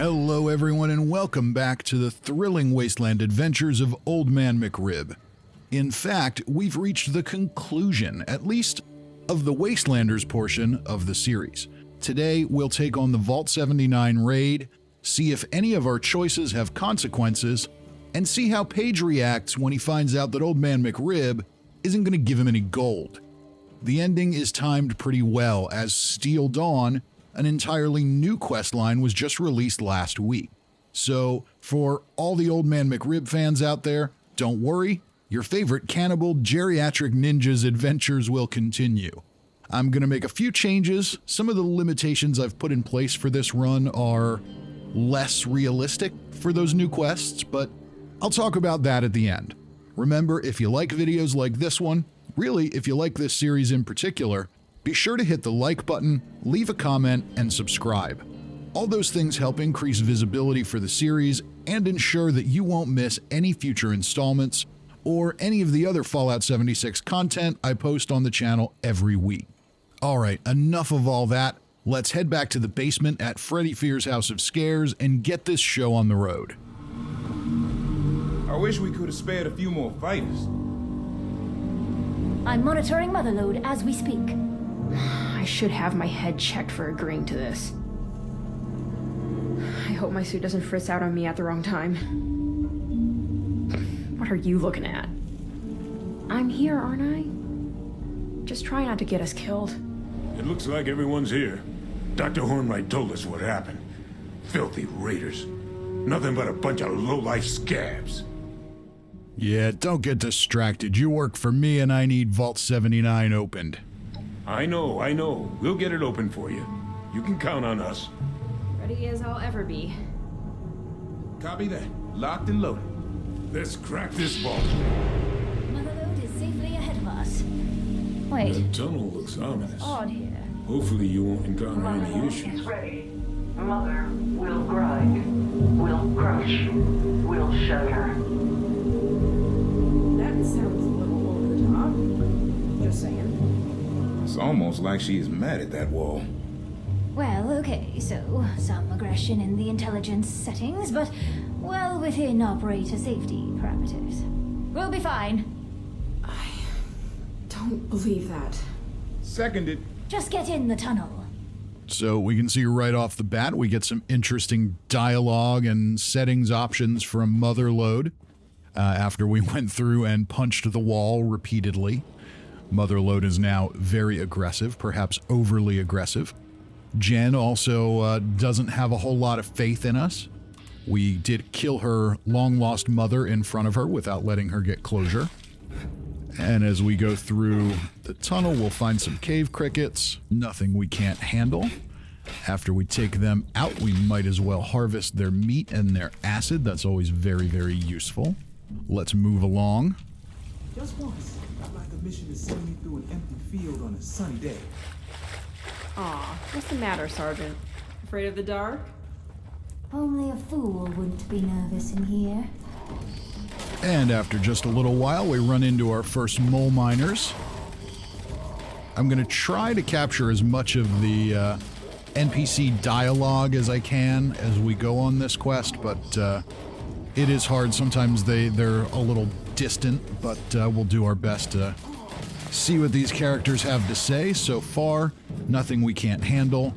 Hello everyone and welcome back to the thrilling Wasteland adventures of Old Man McRib. In fact, we've reached the conclusion, at least, of the Wastelanders portion of the series. Today, we'll take on the Vault 79 raid, see if any of our choices have consequences, and see how Paige reacts when he finds out that Old Man McRib isn't going to give him any gold. The ending is timed pretty well, as Steel Dawn, an entirely new questline, was just released last week. So, for all the Old Man McRib fans out there, don't worry, your favorite cannibal geriatric ninja's adventures will continue. I'm going to make a few changes. Some of the limitations I've put in place for this run are less realistic for those new quests, but I'll talk about that at the end. Remember, if you like videos like this one, really, if you like this series in particular, be sure to hit the like button, leave a comment, and subscribe. All those things help increase visibility for the series and ensure that you won't miss any future installments or any of the other Fallout 76 content I post on the channel every week. Alright, enough of all that. Let's head back to the basement at Freddy Fear's House of Scares and get this show on the road. I wish we could have spared a few more fighters. I'm monitoring motherload as we speak. I should have my head checked for agreeing to this. I hope my suit doesn't frizz out on me at the wrong time. What are you looking at? I'm here, aren't I? Just try not to get us killed. It looks like everyone's here. Dr. Hornwright told us what happened. Filthy raiders. Nothing but a bunch of low-life scabs. Yeah, don't get distracted. You work for me and I need Vault 79 opened. I know. We'll get it open for you. You can count on us. Ready as I'll ever be. Copy that. Locked and loaded. Let's crack this vault. Motherload is safely ahead of us. The Wait, tunnel looks ominous. odd here. Hopefully you won't encounter any issues. Ready. Mother will grind, will crush, will shatter. That sounds a little over the top. Just saying. It's almost like she is mad at that wall. Well, okay, so some aggression in the intelligence settings, but well within operator safety parameters. We'll be fine. I don't believe that. Seconded. Just get in the tunnel. So we can see right off the bat, we get some interesting dialogue and settings options from Motherload after we went through and punched the wall repeatedly. Motherload is now very aggressive, perhaps overly aggressive. Jen also doesn't have a whole lot of faith in us. We did kill her long-lost mother in front of her without letting her get closure. And as we go through the tunnel, we'll find some cave crickets, nothing we can't handle. After we take them out, we might as well harvest their meat and their acid. That's always very, very useful. Let's move along. Just once, I'd like a mission to send me through an empty field on a sunny day. Aw, what's the matter, Sergeant? Afraid of the dark? Only a fool wouldn't be nervous in here. And after just a little while, we run into our first mole miners. I'm going to try to capture as much of the NPC dialogue as I can as we go on this quest, but it is hard. Sometimes they're a little distant, but we'll do our best to see what these characters have to say. So far, nothing we can't handle.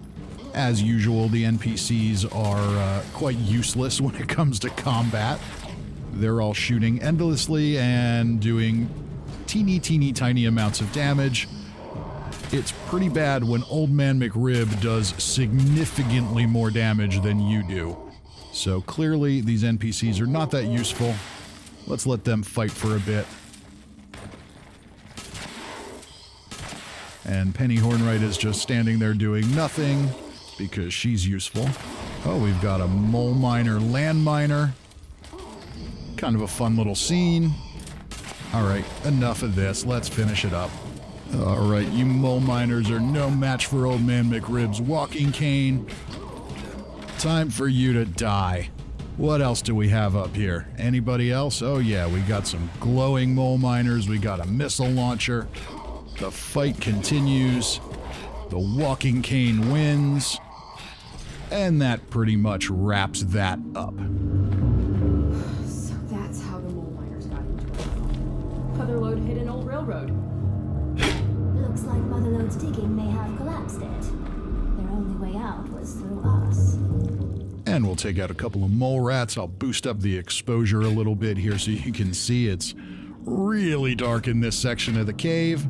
As usual, the NPCs are quite useless when it comes to combat. They're all shooting endlessly and doing teeny tiny amounts of damage. It's pretty bad when Old Man McRib does significantly more damage than you do. So clearly these NPCs are not that useful. Let's let them fight for a bit. And Penny Hornwright is just standing there doing nothing because she's useful. Oh, we've got a mole miner, land miner. Kind of a fun little scene. Alright, enough of this. Let's finish it up. Alright, you mole miners are no match for Old Man McRib's walking cane. Time for you to die. What else do we have up here? Anybody else? Oh yeah, we got some glowing mole miners. We got a missile launcher. The fight continues. The walking cane wins. And that pretty much wraps that up. So that's how the mole miners got into it. Motherlode hit an old railroad. Looks like Motherlode's digging may have collapsed it. Their only way out was through us. And we'll take out a couple of mole rats. I'll boost up the exposure a little bit here so you can see it's really dark in this section of the cave.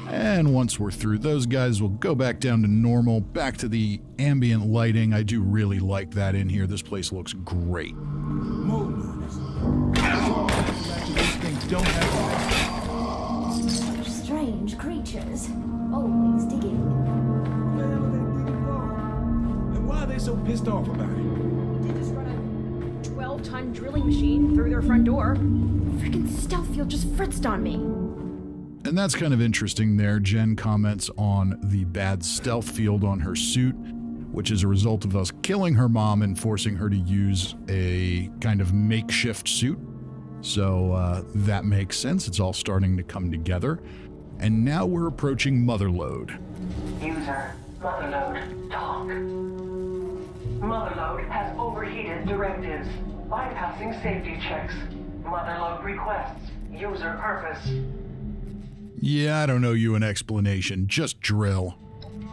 And once we're through those guys, we'll go back down to normal, back to the ambient lighting. I do really like that in here. This place looks great. Mole miners. These things don't have Strange creatures. Always digging. What the hell are they digging for? And why are they so pissed off about it? They just run a 12-ton drilling machine through their front door. Freaking stealth field just fritzed on me. And that's kind of interesting there. Jen comments on the bad stealth field on her suit, which is a result of us killing her mom and forcing her to use a kind of makeshift suit. So that makes sense. It's all starting to come together. And now we're approaching Motherlode. User, Motherlode, talk. Motherlode has overheated directives, bypassing safety checks. Motherlode requests user purpose. Yeah, I don't owe you an explanation. Just drill.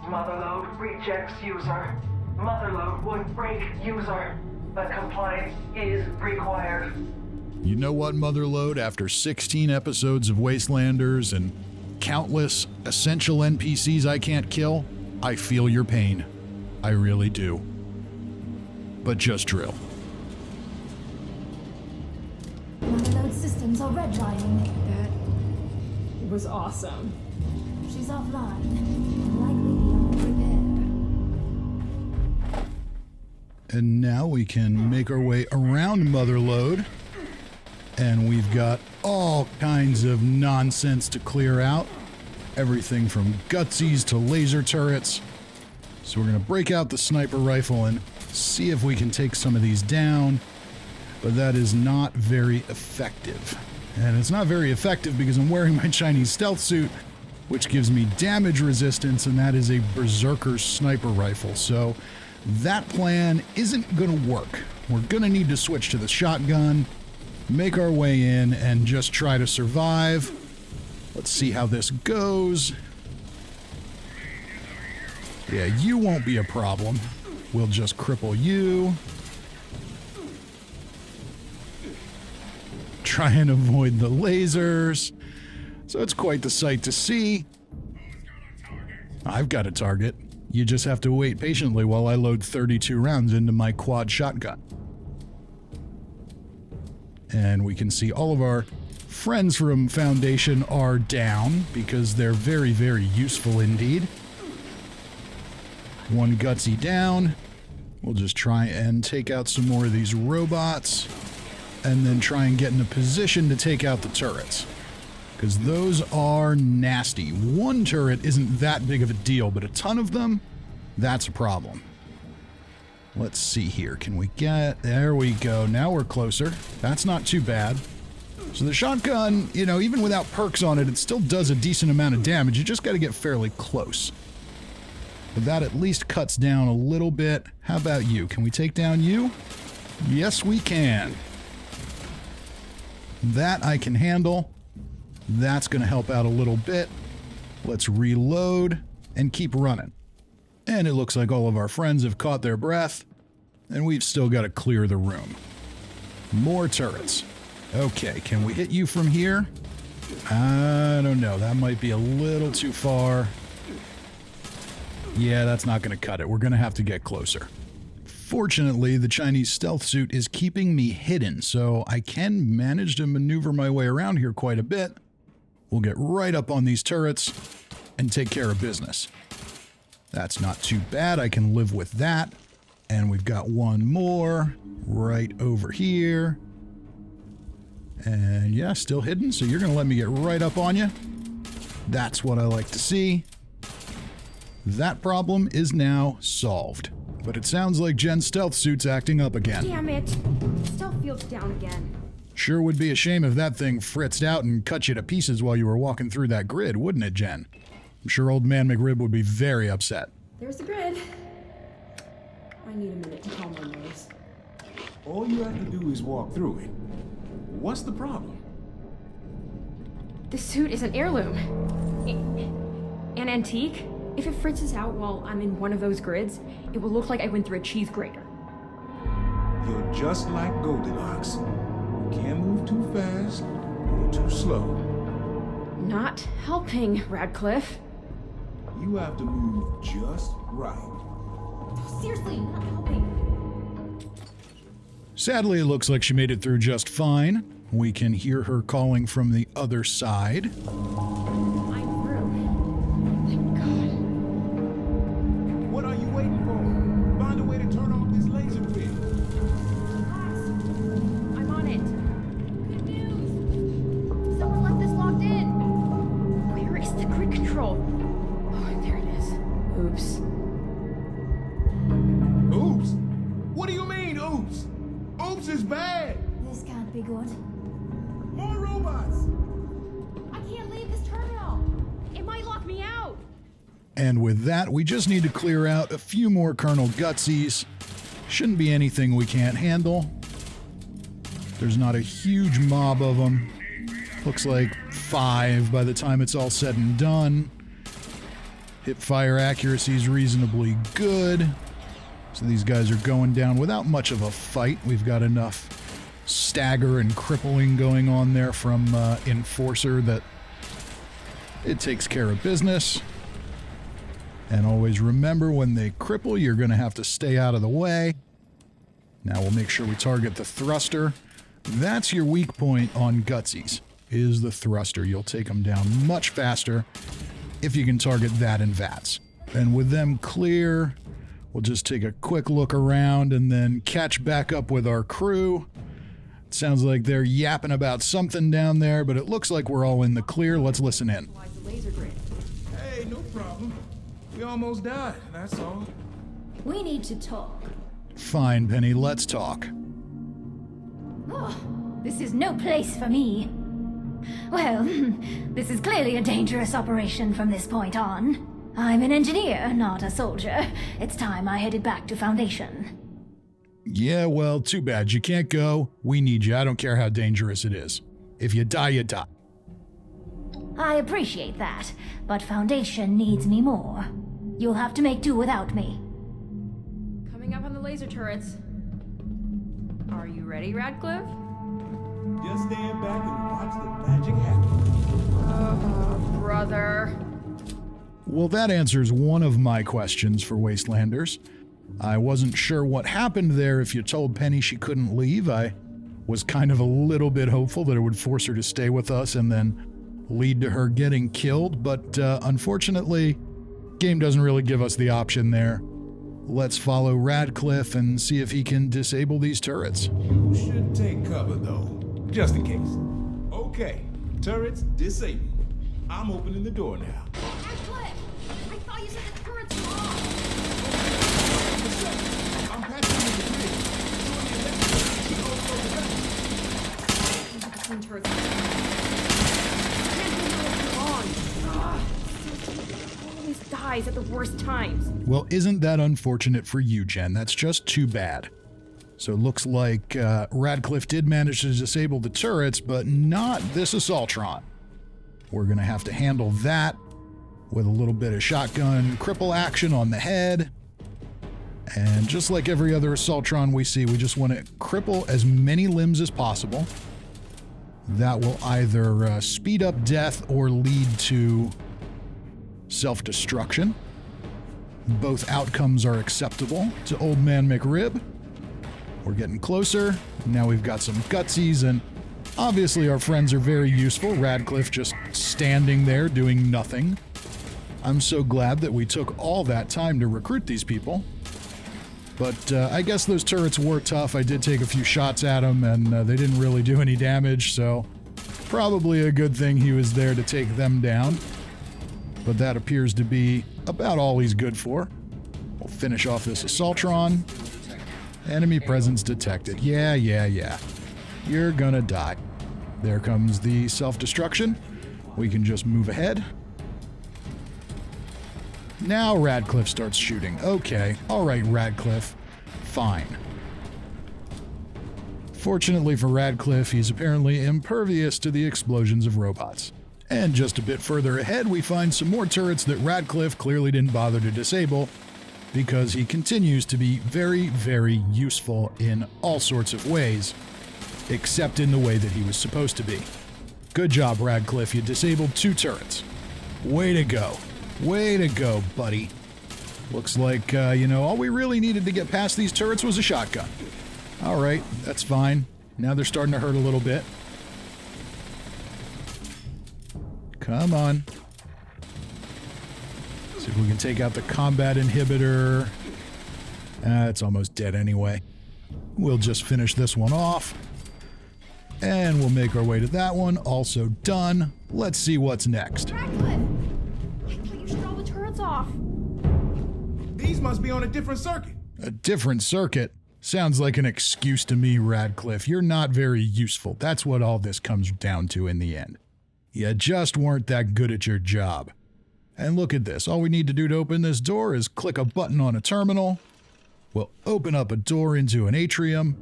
Motherlode rejects user. Motherlode would break user, but compliance is required. You know what, Motherlode? After 16 episodes of Wastelanders and countless essential NPCs I can't kill, I feel your pain. I really do. But just drill. Motherlode systems are redlining. That was awesome. She's offline. Likely beyond repair. And now we can make our way around Motherlode. And we've got all kinds of nonsense to clear out. Everything from gutsies to laser turrets. So we're going to break out the sniper rifle and see if we can take some of these down. But that is not very effective. And it's not very effective because I'm wearing my Chinese stealth suit, which gives me damage resistance, and that is a Berserker sniper rifle. So that plan isn't going to work. We're going to need to switch to the shotgun, make our way in, and just try to survive. Let's see how this goes. Yeah, you won't be a problem. We'll just cripple you. Try and avoid the lasers. So it's quite the sight to see. I've got a target. You just have to wait patiently while I load 32 rounds into my quad shotgun. And we can see all of our friends from Foundation are down because they're very, very useful indeed. One gutsy down. We'll just try and take out some more of these robots. And then try and get in a position to take out the turrets. Because those are nasty. One turret isn't that big of a deal, but a ton of them, that's a problem. Let's see here. Can we get... There we go. Now we're closer. That's not too bad. So the shotgun, you know, even without perks on it, it still does a decent amount of damage. You just got to get fairly close. But that at least cuts down a little bit. How about you? Can we take down you? Yes, we can. That I can handle. That's going to help out a little bit. Let's reload and keep running. And it looks like all of our friends have caught their breath, and we've still got to clear the room. More turrets. Okay, can we hit you from here? I don't know. That might be a little too far. Yeah, that's not going to cut it. We're going to have to get closer. Fortunately, the Chinese stealth suit is keeping me hidden, so I can manage to maneuver my way around here quite a bit. We'll get right up on these turrets and take care of business. That's not too bad. I can live with that. And we've got one more right over here. And yeah, still hidden, so you're going to let me get right up on you. That's what I like to see. That problem is now solved. But it sounds like Jen's stealth suit's acting up again. Damn it! Stealth field's down again. Sure would be a shame if that thing fritzed out and cut you to pieces while you were walking through that grid, wouldn't it, Jen? I'm sure Old Man McRib would be very upset. There's the grid. I need a minute to calm my nerves. All you have to do is walk through it. What's the problem? This suit is an heirloom. An antique. If it fritzes out while I'm in one of those grids, it will look like I went through a cheese grater. You're just like Goldilocks. You can't move too fast or too slow. Not helping, Radcliffe. You have to move just right. Seriously, not helping. Sadly, it looks like she made it through just fine. We can hear her calling from the other side. I'm through. Thank God. What are you waiting for? Find a way to turn off this laser grid. I'm on it. Good news! Someone left this locked in. Where is the grid control? Oh, there it is. Oops. Oops? What do you mean, oops? Oops is bad. This can't be good. More robots. I can't leave this terminal. It might lock me out. And with that, we just need to clear out a few more Colonel Gutsies. Shouldn't be anything we can't handle. There's not a huge mob of them. Looks like 5 by the time it's all said and done. Hip fire accuracy is reasonably good. So these guys are going down without much of a fight. We've got enough stagger and crippling going on there from Enforcer that it takes care of business. And always remember, when they cripple, you're going to have to stay out of the way. Now we'll make sure we target the thruster. That's your weak point on Gutsies, is the thruster. You'll take them down much faster if you can target that in VATS. And with them clear, we'll just take a quick look around and then catch back up with our crew. It sounds like they're yapping about something down there, but it looks like we're all in the clear. Let's listen in. The laser grid. Hey, no problem. We almost died, that's all. We need to talk. Fine, Penny, let's talk. Oh, this is no place for me. Well, this is clearly a dangerous operation from this point on. I'm an engineer, not a soldier. It's time I headed back to Foundation. Yeah, well, too bad. You can't go. We need you. I don't care how dangerous it is. If you die, you die. I appreciate that, but Foundation needs me more. You'll have to make do without me. Coming up on the laser turrets. Are you ready, Radcliffe? Just stand back and watch the magic happen. Oh, brother. Well, that answers one of my questions for Wastelanders. I wasn't sure what happened there if you told Penny she couldn't leave. I was kind of a little bit hopeful that it would force her to stay with us and then lead to her getting killed, but unfortunately, game doesn't really give us the option there. Let's follow Radcliffe and see if he can disable these turrets. You should take cover, though, just in case. Okay, turrets disabled. I'm opening the door now. Radcliffe! I thought you said the turrets were off. I'm patching in the grid. So the electric should Between turrets. Can't do no long. Always dies at the worst times. Well, isn't that unfortunate for you, Jen? That's just too bad. So it looks like Radcliffe did manage to disable the turrets, but not this Assaultron. We're going to have to handle that with a little bit of shotgun cripple action on the head. And just like every other Assaultron we see, we just want to cripple as many limbs as possible. That will either speed up death or lead to self-destruction. Both outcomes are acceptable to Old Man McRib. We're getting closer. Now we've got some Gutsies, and obviously our friends are very useful. Radcliffe just standing there doing nothing. I'm so glad that we took all that time to recruit these people. But I guess those turrets were tough. I did take a few shots at them, and they didn't really do any damage, so probably a good thing he was there to take them down. But that appears to be about all he's good for. We'll finish off this Assaultron. Enemy presence detected. Yeah. You're gonna die. There comes the self-destruction. We can just move ahead. Now Radcliffe starts shooting. Okay, all right, Radcliffe. fine. Fortunately for Radcliffe, he's apparently impervious to the explosions of robots. And just a bit further ahead, we find some more turrets that Radcliffe clearly didn't bother to disable, because he continues to be very, very useful in all sorts of ways, except in the way that he was supposed to be. Good job, Radcliffe. You disabled 2 turrets. Way to go. Way to go, buddy. Looks like, all we really needed to get past these turrets was a shotgun. Alright, that's fine. Now they're starting to hurt a little bit. Come on. See if we can take out the combat inhibitor. It's almost dead anyway. We'll just finish this one off. And we'll make our way to that one. Also done. Let's see what's next. Radcliffe! I thought you shut all the turrets off. These must be on a different circuit. A different circuit? Sounds like an excuse to me, Radcliffe. You're not very useful. That's what all this comes down to in the end. You just weren't that good at your job. And look at this. All we need to do to open this door is click a button on a terminal. We'll open up a door into an atrium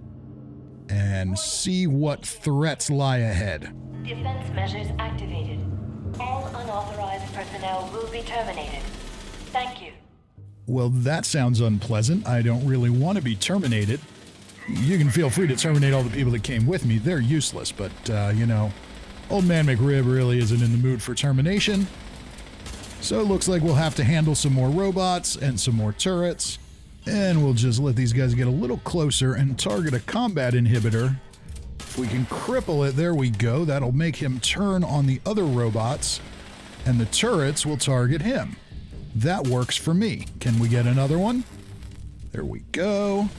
and see what threats lie ahead. Defense measures activated. All unauthorized personnel will be terminated. Thank you. Well, that sounds unpleasant. I don't really want to be terminated. You can feel free to terminate all the people that came with me. They're useless, but, Old Man McRib really isn't in the mood for termination. So it looks like we'll have to handle some more robots and some more turrets. And we'll just let these guys get a little closer and target a combat inhibitor. If we can cripple it, there we go. That'll make him turn on the other robots, and the turrets will target him. That works for me. Can we get another one? There we go.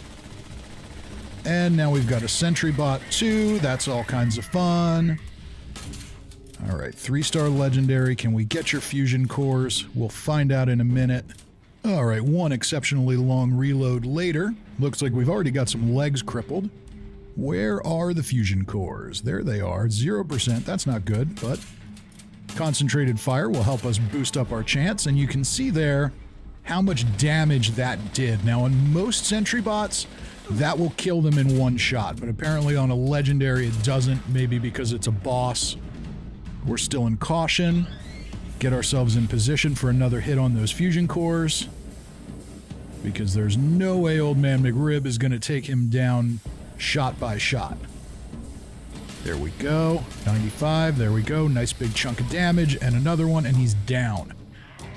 And now we've got a sentry bot too. That's all kinds of fun. All right, 3-star legendary. Can we get your fusion cores? We'll find out in a minute. All right, one exceptionally long reload later. Looks like we've already got some legs crippled. Where are the fusion cores? There they are, 0%. That's not good, but concentrated fire will help us boost up our chance, and you can see there how much damage that did. Now, on most sentry bots, that will kill them in one shot, but apparently on a legendary it doesn't, maybe because it's a boss. We're still in caution. Get ourselves in position for another hit on those fusion cores, because there's no way Old Man McRib is going to take him down shot by shot. There we go. 95. There we go. Nice big chunk of damage, and another one, and he's down.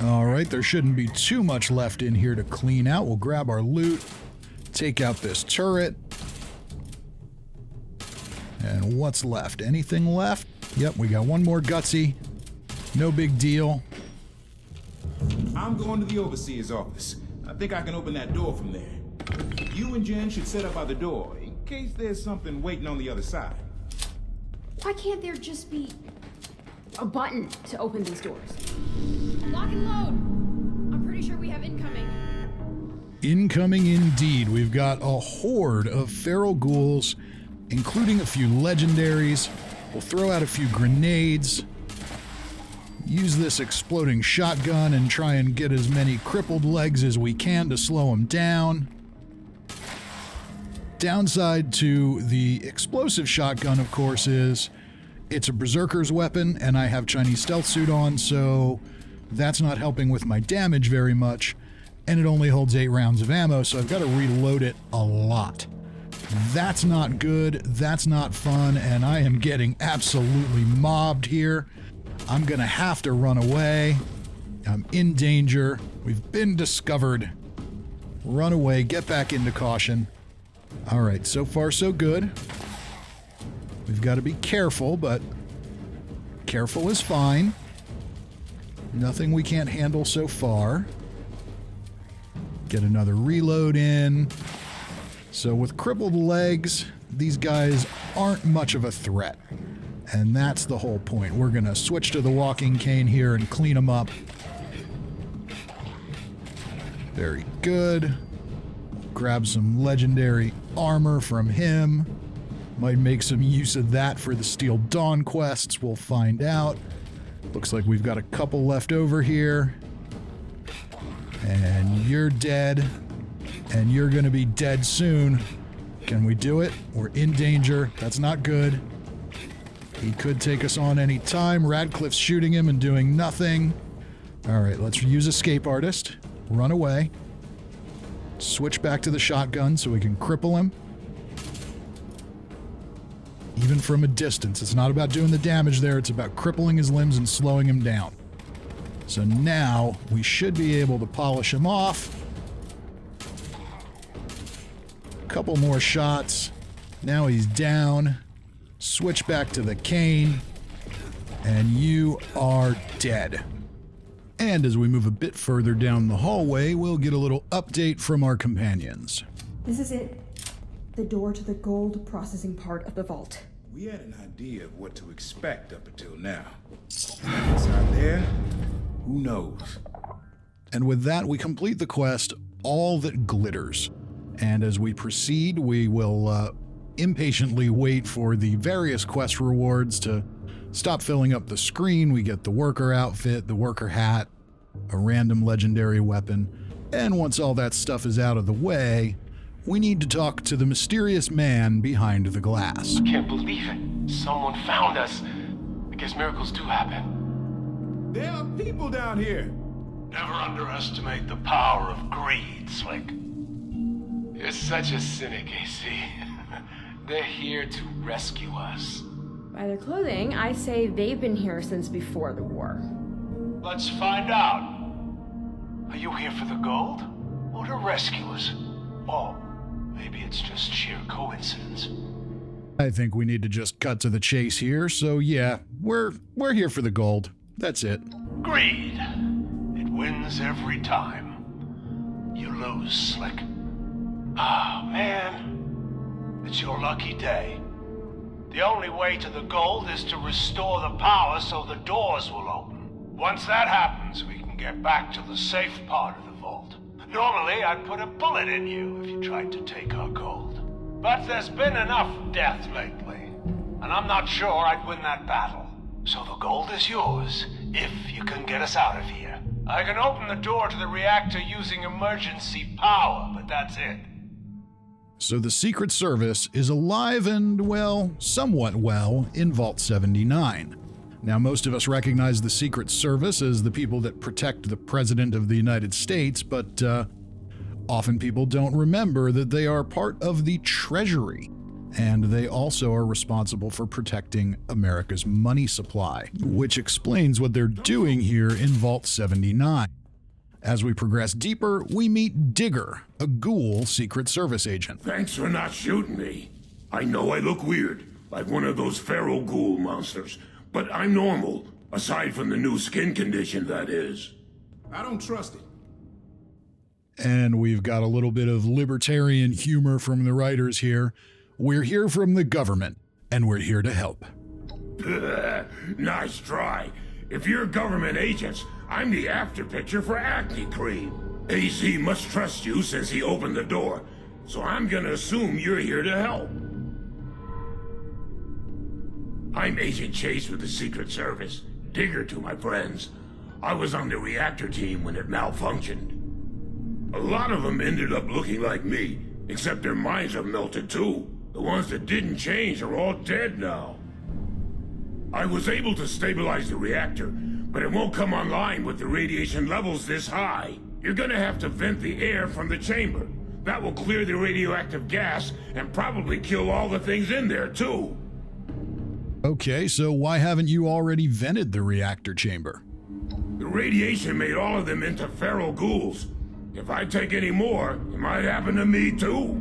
All right, there shouldn't be too much left in here to clean out. We'll grab our loot, take out this turret. And what's left? Anything left? Yep, we got one more gutsy. No big deal. I'm going to the overseer's office. I think I can open that door from there. You and Jen should set up by the door in case there's something waiting on the other side. Why can't there just be a button to open these doors? Lock and load! I'm pretty sure we have incoming. Incoming indeed. We've got a horde of feral ghouls, including a few legendaries. We'll throw out a few grenades, use this exploding shotgun, and try and get as many crippled legs as we can to slow them down. Downside to the explosive shotgun, of course, is it's a berserker's weapon, and I have Chinese stealth suit on, so that's not helping with my damage very much, and it only holds 8 rounds of ammo, so I've got to reload it a lot. That's not good, that's not fun, and I am getting absolutely mobbed here. I'm gonna have to run away. I'm in danger. We've been discovered. Run away, get back into caution. Alright, so far so good. We've got to be careful, but careful is fine. Nothing we can't handle so far. Get another reload in. So with crippled legs, these guys aren't much of a threat. And that's the whole point. We're going to switch to the walking cane here and clean them up. Very good. Grab some legendary armor from him. Might make some use of that for the Steel Dawn quests. We'll find out. Looks like we've got a couple left over here. And you're dead. And you're going to be dead soon. Can we do it? We're in danger. That's not good. He could take us on any time. Radcliffe's shooting him and doing nothing. All right, let's use Escape Artist. Run away. Switch back to the shotgun so we can cripple him. Even from a distance. It's not about doing the damage there. It's about crippling his limbs and slowing him down. So now we should be able to polish him off. Couple more shots. Now he's down. Switch back to the cane. And you are dead. And as we move a bit further down the hallway, we'll get a little update from our companions. This is it. The door to the gold processing part of the vault. We had an idea of what to expect up until now. What's out there? Who knows? And with that, we complete the quest, All That Glitters. And as we proceed, we will impatiently wait for the various quest rewards to stop filling up the screen. We get the worker outfit, the worker hat, a random legendary weapon. And once all that stuff is out of the way, we need to talk to the mysterious man behind the glass. Can't believe it. Someone found us. I guess miracles do happen. There are people down here. Never underestimate the power of greed, Slick. You're such a cynic, AC. They're here to rescue us. By their clothing, I say they've been here since before the war. Let's find out. Are you here for the gold? Or to rescue us? Oh, maybe it's just sheer coincidence. I think we need to just cut to the chase here, so yeah, we're here for the gold. That's it. Greed. It wins every time. You lose, Slick. Ah, man. It's your lucky day. The only way to the gold is to restore the power so the doors will open. Once that happens, we can get back to the safe part of the vault. Normally, I'd put a bullet in you if you tried to take our gold. But there's been enough death lately, and I'm not sure I'd win that battle. So the gold is yours, if you can get us out of here. I can open the door to the reactor using emergency power, but that's it. So the Secret Service is alive and, well, somewhat well, in Vault 79. Now, most of us recognize the Secret Service as the people that protect the President of the United States, but often people don't remember that they are part of the Treasury, and they also are responsible for protecting America's money supply, which explains what they're doing here in Vault 79. As we progress deeper, we meet Digger, a ghoul Secret Service agent. Thanks for not shooting me. I know I look weird, like one of those feral ghoul monsters, but I'm normal, aside from the new skin condition, that is. I don't trust it. And we've got a little bit of libertarian humor from the writers here. We're here from the government, and we're here to help. Nice try. If you're government agents, I'm the after picture for acne cream. AC must trust you since he opened the door, so I'm gonna assume you're here to help. I'm Agent Chase with the Secret Service. Digger to my friends. I was on the reactor team when it malfunctioned. A lot of them ended up looking like me, except their minds have melted too. The ones that didn't change are all dead now. I was able to stabilize the reactor, but it won't come online with the radiation levels this high. You're gonna have to vent the air from the chamber. That will clear the radioactive gas and probably kill all the things in there too. Okay, so why haven't you already vented the reactor chamber? The radiation made all of them into feral ghouls. If I take any more, it might happen to me too.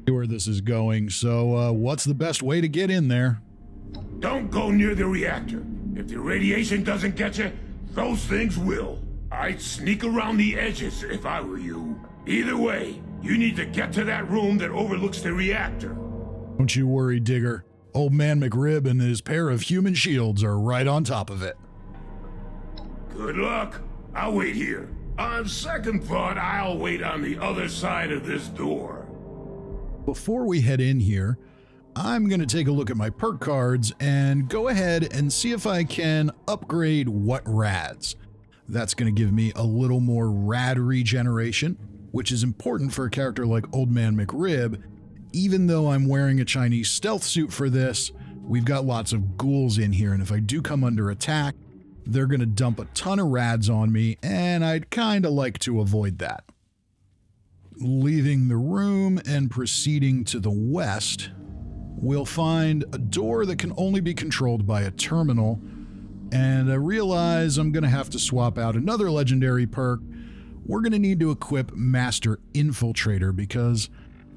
Where this is going, so what's the best way to get in there? Don't go near the reactor. If the radiation doesn't get you, those things will. I'd sneak around the edges if I were you. Either way, you need to get to that room that overlooks the reactor. Don't you worry, Digger. Old Man McRib and his pair of human shields are right on top of it. Good luck. I'll wait here. On second thought, I'll wait on the other side of this door. Before we head in here, I'm going to take a look at my perk cards and go ahead and see if I can upgrade what rads. That's going to give me a little more rad regeneration, which is important for a character like Old Man McRib. Even though I'm wearing a Chinese stealth suit for this, we've got lots of ghouls in here, and if I do come under attack, they're going to dump a ton of rads on me, and I'd kind of like to avoid that. Leaving the room and proceeding to the west, we'll find a door that can only be controlled by a terminal, and I realize I'm going to have to swap out another legendary perk. We're going to need to equip Master Infiltrator because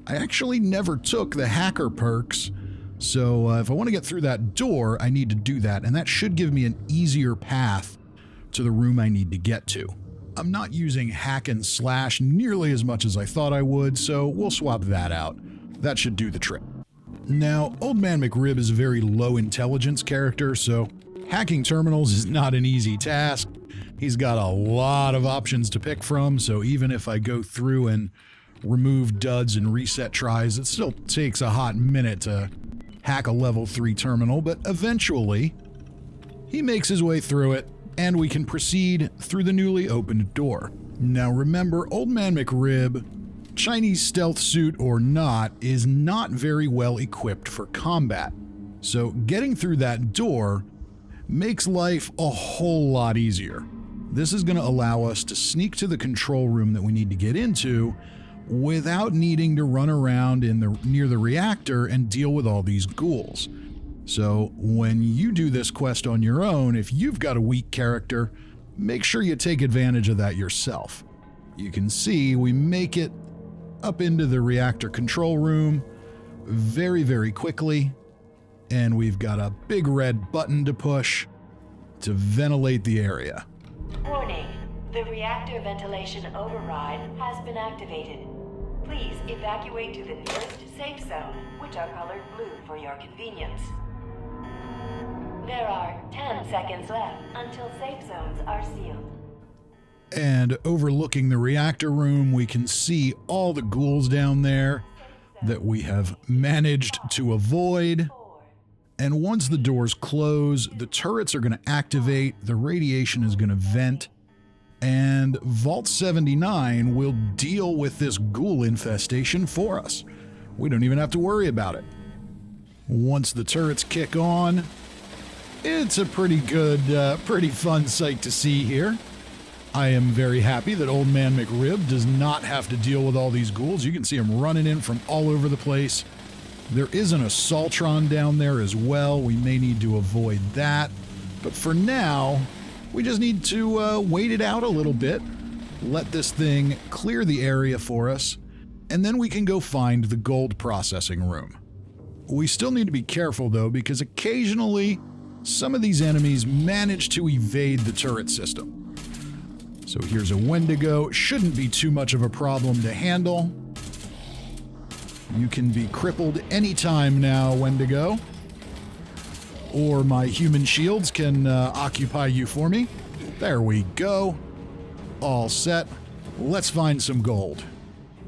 I actually never took the hacker perks, so if I want to get through that door, I need to do that, and that should give me an easier path to the room I need to get to. I'm not using hack and slash nearly as much as I thought I would, so we'll swap that out. That should do the trick. Now, Old Man McRib is a very low intelligence character, so hacking terminals is not an easy task. He's got a lot of options to pick from, so even if I go through and remove duds and reset tries, it still takes a hot minute to hack a level 3 terminal, but eventually he makes his way through it, and we can proceed through the newly opened door. Now remember, Old Man McRib, Chinese stealth suit or not, is not very well equipped for combat. So getting through that door makes life a whole lot easier. This is going to allow us to sneak to the control room that we need to get into without needing to run around near the reactor and deal with all these ghouls. So when you do this quest on your own, if you've got a weak character, make sure you take advantage of that yourself. You can see we make it up into the reactor control room very, very quickly, and we've got a big red button to push to ventilate the area. Warning, the reactor ventilation override has been activated. Please evacuate to the nearest safe zone, which are colored blue for your convenience. There are 10 seconds left until safe zones are sealed. And overlooking the reactor room, we can see all the ghouls down there that we have managed to avoid. And once the doors close, the turrets are going to activate, the radiation is going to vent, and Vault 79 will deal with this ghoul infestation for us. We don't even have to worry about it. Once the turrets kick on, it's a pretty good, pretty fun sight to see here. I am very happy that Old Man McRib does not have to deal with all these ghouls. You can see him running in from all over the place. There is an Assaultron down there as well. We may need to avoid that. But for now, we just need to wait it out a little bit, let this thing clear the area for us, and then we can go find the gold processing room. We still need to be careful though, because occasionally some of these enemies manage to evade the turret system. So here's a Wendigo. Shouldn't be too much of a problem to handle. You can be crippled anytime now, Wendigo. Or my human shields can occupy you for me. There we go. All set. Let's find some gold.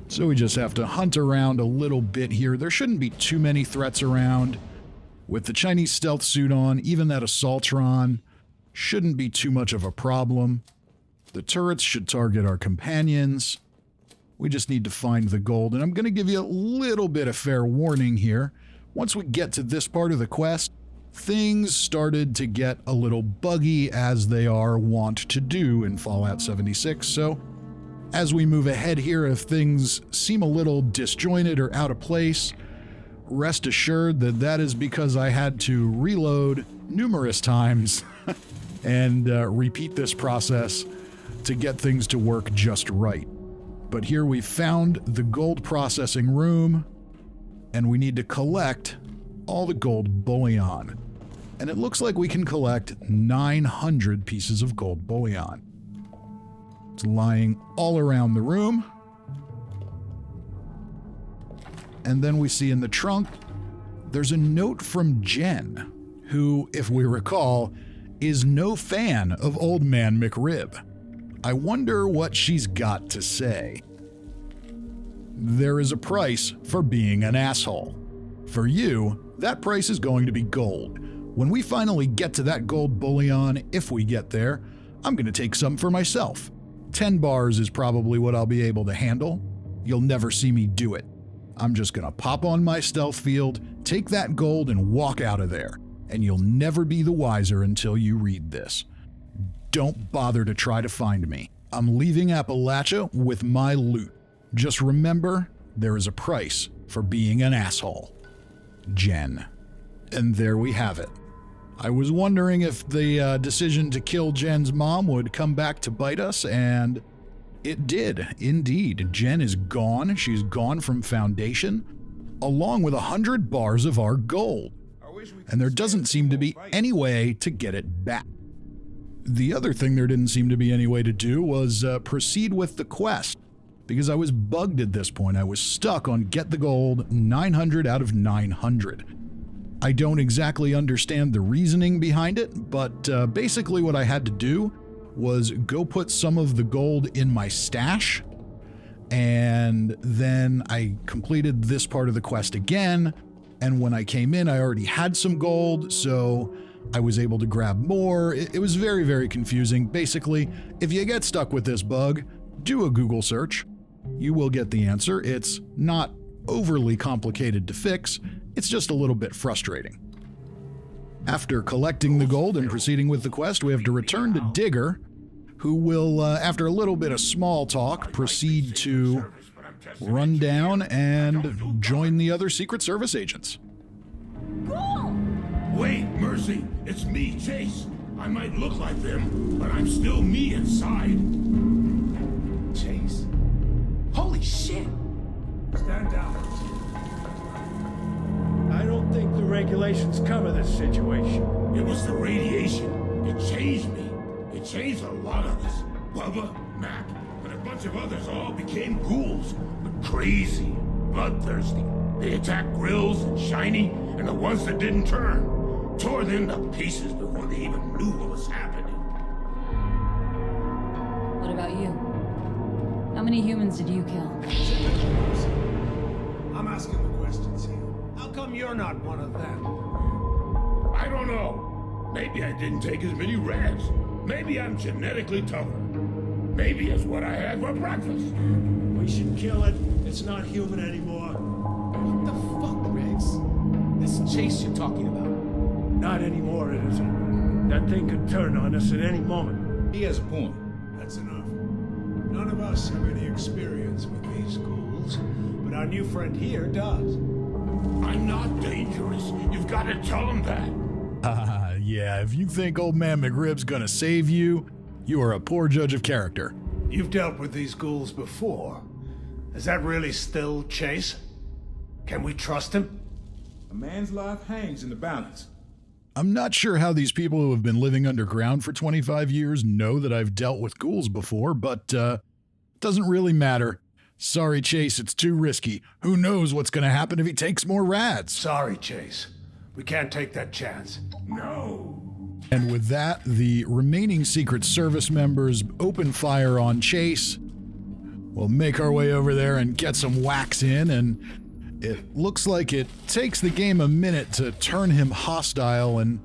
So we just have to hunt around a little bit here. There shouldn't be too many threats around. With the Chinese stealth suit on, even that Assaultron shouldn't be too much of a problem. The turrets should target our companions. We just need to find the gold, and I'm going to give you a little bit of fair warning here. Once we get to this part of the quest, things started to get a little buggy, as they are wont to do in Fallout 76, so as we move ahead here, if things seem a little disjointed or out of place, rest assured that that is because I had to reload numerous times and repeat this process to get things to work just right. But here we found the gold processing room, and we need to collect all the gold bullion. And it looks like we can collect 900 pieces of gold bullion. It's lying all around the room. And then we see in the trunk, there's a note from Jen, who, if we recall, is no fan of Old Man McRib. I wonder what she's got to say. There is a price for being an asshole. For you, that price is going to be gold. When we finally get to that gold bullion, if we get there, I'm going to take some for myself. 10 bars is probably what I'll be able to handle. You'll never see me do it. I'm just gonna pop on my stealth field, take that gold, and walk out of there. And you'll never be the wiser until you read this. Don't bother to try to find me. I'm leaving Appalachia with my loot. Just remember, there is a price for being an asshole. Jen. And there we have it. I was wondering if the decision to kill Jen's mom would come back to bite us, and it did, indeed. Jen is gone. She's gone from Foundation, along with 100 bars of our gold. And there doesn't seem to be any way to get it back. The other thing there didn't seem to be any way to do was proceed with the quest, because I was bugged at this point. I was stuck on get the gold 900 out of 900. I don't exactly understand the reasoning behind it, but basically what I had to do was go put some of the gold in my stash, and then I completed this part of the quest again, and when I came in I already had some gold, so I was able to grab more. It was very, very confusing. Basically, if you get stuck with this bug, do a Google search. You will get the answer. It's not overly complicated to fix, it's just a little bit frustrating. After collecting the gold and proceeding with the quest, we have to return to Digger, who will, after a little bit of small talk, proceed to run down and join the other Secret Service agents. Wait, Mercy, it's me, Chase. I might look like them, but I'm still me inside. Chase? Holy shit! Stand down. I don't think the regulations cover this situation. It was the radiation. It changed me. It changed a lot of us. Bubba, Mac, and a bunch of others all became ghouls. But crazy, bloodthirsty. They attacked Grills and Shiny, and the ones that didn't turn tore them to pieces before they even knew what was happening. What about you? How many humans did you kill? I'm asking the questions here. How come you're not one of them? I don't know. Maybe I didn't take as many reds. Maybe I'm genetically tougher. Maybe it's what I had for breakfast. We should kill it. It's not human anymore. What the fuck, Riggs? This Chase you're talking about? Not anymore, it isn't. That thing could turn on us at any moment. He has a point. That's enough. None of us have any experience with these ghouls, but our new friend here does. I'm not dangerous. You've got to tell him that. Yeah, if you think Old Man McRib's gonna save you, you are a poor judge of character. You've dealt with these ghouls before. Is that really still Chase? Can we trust him? A man's life hangs in the balance. I'm not sure how these people who have been living underground for 25 years know that I've dealt with ghouls before, but doesn't really matter. Sorry, Chase, it's too risky. Who knows what's gonna happen if he takes more rads? Sorry, Chase. We can't take that chance. No. And with that, the remaining Secret Service members open fire on Chase. We'll make our way over there and get some whacks in, and it looks like it takes the game a minute to turn him hostile, and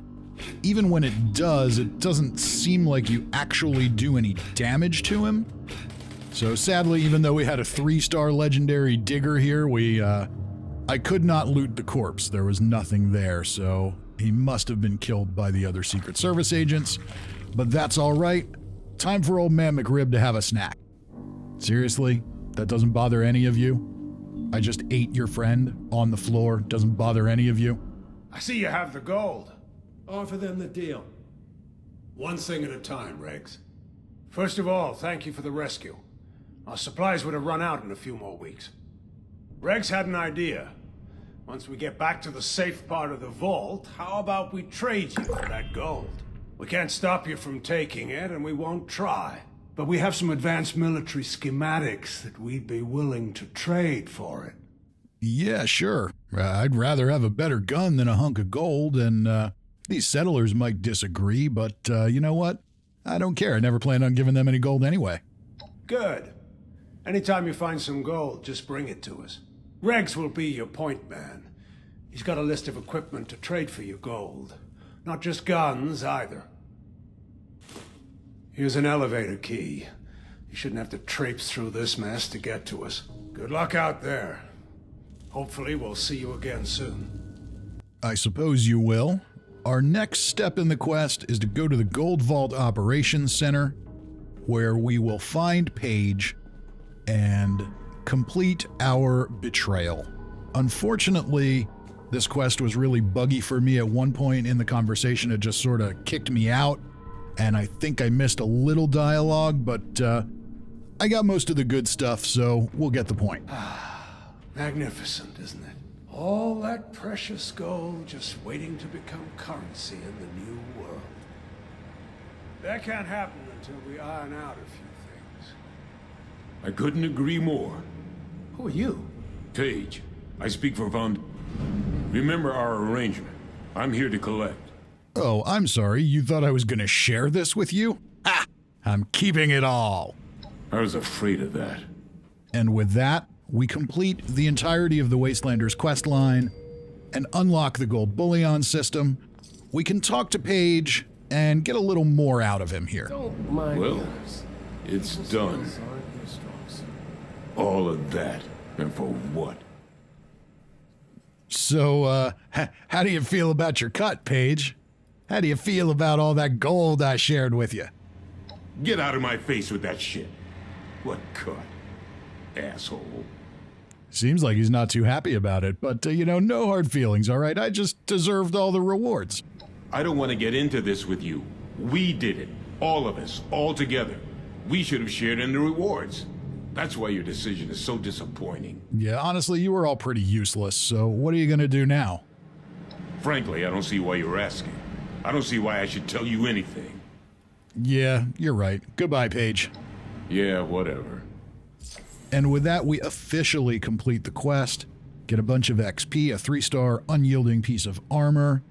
even when it doesn't seem like you actually do any damage to him. So sadly, even though we had a 3-star legendary Digger here, I could not loot the corpse. There was nothing there, so he must have been killed by the other Secret Service agents. But that's all right. Time for Old Man McRib to have a snack. Seriously? That doesn't bother any of you? I just ate your friend on the floor. Doesn't bother any of you? I see you have the gold. Offer them the deal. One thing at a time, Riggs. First of all, thank you for the rescue. Our supplies would have run out in a few more weeks. Rex had an idea. Once we get back to the safe part of the vault, how about we trade you for that gold? We can't stop you from taking it, and we won't try. But we have some advanced military schematics that we'd be willing to trade for it. Yeah, sure. I'd rather have a better gun than a hunk of gold, and these settlers might disagree, but you know what? I don't care. I never planned on giving them any gold anyway. Good. Anytime you find some gold, just bring it to us. Regs will be your point man. He's got a list of equipment to trade for your gold. Not just guns, either. Here's an elevator key. You shouldn't have to traipse through this mess to get to us. Good luck out there. Hopefully we'll see you again soon. I suppose you will. Our next step in the quest is to go to the Gold Vault Operations Center, where we will find Paige and complete our betrayal. Unfortunately, this quest was really buggy for me at one point in the conversation. It just sort of kicked me out, and I think I missed a little dialogue, but I got most of the good stuff, so we'll get the point. Magnificent, isn't it? All that precious gold just waiting to become currency in the new world. That can't happen until we iron out a few things. I couldn't agree more. Who are you? Paige, I speak for Remember our arrangement. I'm here to collect. Oh, I'm sorry. You thought I was going to share this with you? Ah, I'm keeping it all. I was afraid of that. And with that, we complete the entirety of the Wastelanders quest line and unlock the gold bullion system. We can talk to Paige and get a little more out of him here. Well, it's done. All of that, and for what? So, how do you feel about your cut, Paige? How do you feel about all that gold I shared with you? Get out of my face with that shit. What cut? Asshole. Seems like he's not too happy about it, but, no hard feelings, all right? I just deserved all the rewards. I don't want to get into this with you. We did it. All of us. All together. We should have shared in the rewards. That's why your decision is so disappointing. Yeah, honestly, you were all pretty useless, so what are you gonna do now? Frankly, I don't see why you're asking. I don't see why I should tell you anything. Yeah, you're right. Goodbye, Paige. Yeah, whatever. And with that, we officially complete the quest, get a bunch of XP, a 3-star unyielding piece of armor.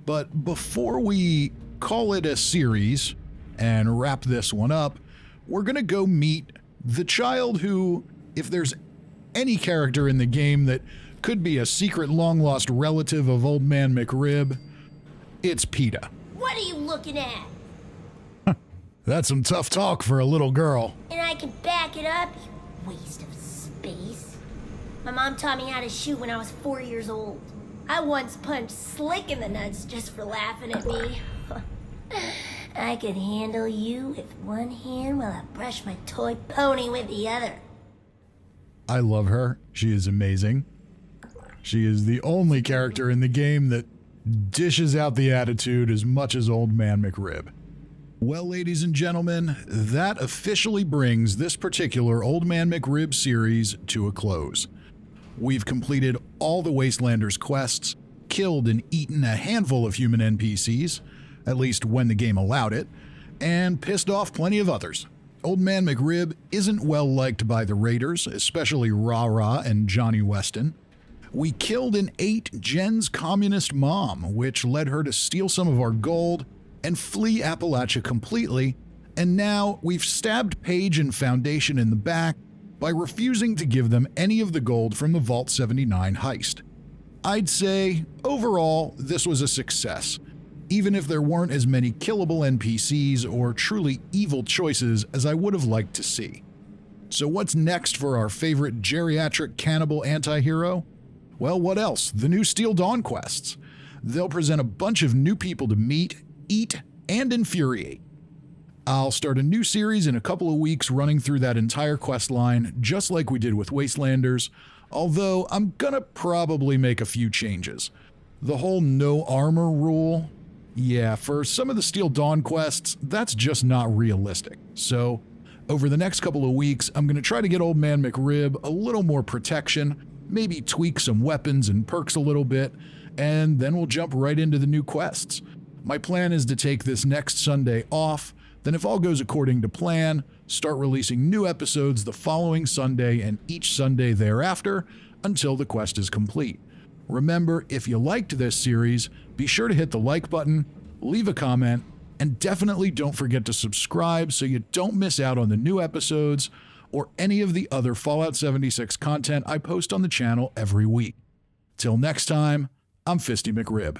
But before we call it a series and wrap this one up, we're gonna go meet the child who, if there's any character in the game that could be a secret long-lost relative of Old Man McRib, it's PETA. What are you looking at? That's some tough talk for a little girl. And I can back it up, you waste of space. My mom taught me how to shoot when I was 4 years old. I once punched Slick in the nuts just for laughing at me. I could handle you with one hand while I brush my toy pony with the other. I love her. She is amazing. She is the only character in the game that dishes out the attitude as much as Old Man McRib. Well, ladies and gentlemen, that officially brings this particular Old Man McRib series to a close. We've completed all the Wastelanders quests, killed and eaten a handful of human NPCs, at least when the game allowed it, and pissed off plenty of others. Old Man McRib isn't well liked by the Raiders, especially Rah-Rah and Johnny Weston. We killed and ate Jen's communist mom, which led her to steal some of our gold and flee Appalachia completely, and now we've stabbed Paige and Foundation in the back by refusing to give them any of the gold from the Vault 79 heist. I'd say, overall, this was a success, even if there weren't as many killable NPCs or truly evil choices as I would have liked to see. So what's next for our favorite geriatric cannibal anti-hero? Well, what else? The new Steel Dawn quests. They'll present a bunch of new people to meet, eat, and infuriate. I'll start a new series in a couple of weeks running through that entire quest line, just like we did with Wastelanders, although I'm gonna probably make a few changes. The whole no armor rule, yeah, for some of the Steel Dawn quests, that's just not realistic. So, over the next couple of weeks, I'm gonna try to get Old Man McRib a little more protection, maybe tweak some weapons and perks a little bit, and then we'll jump right into the new quests. My plan is to take this next Sunday off, then if all goes according to plan, start releasing new episodes the following Sunday and each Sunday thereafter until the quest is complete. Remember, if you liked this series, be sure to hit the like button, leave a comment, and definitely don't forget to subscribe so you don't miss out on the new episodes or any of the other Fallout 76 content I post on the channel every week. Till next time, I'm Fisty McRib.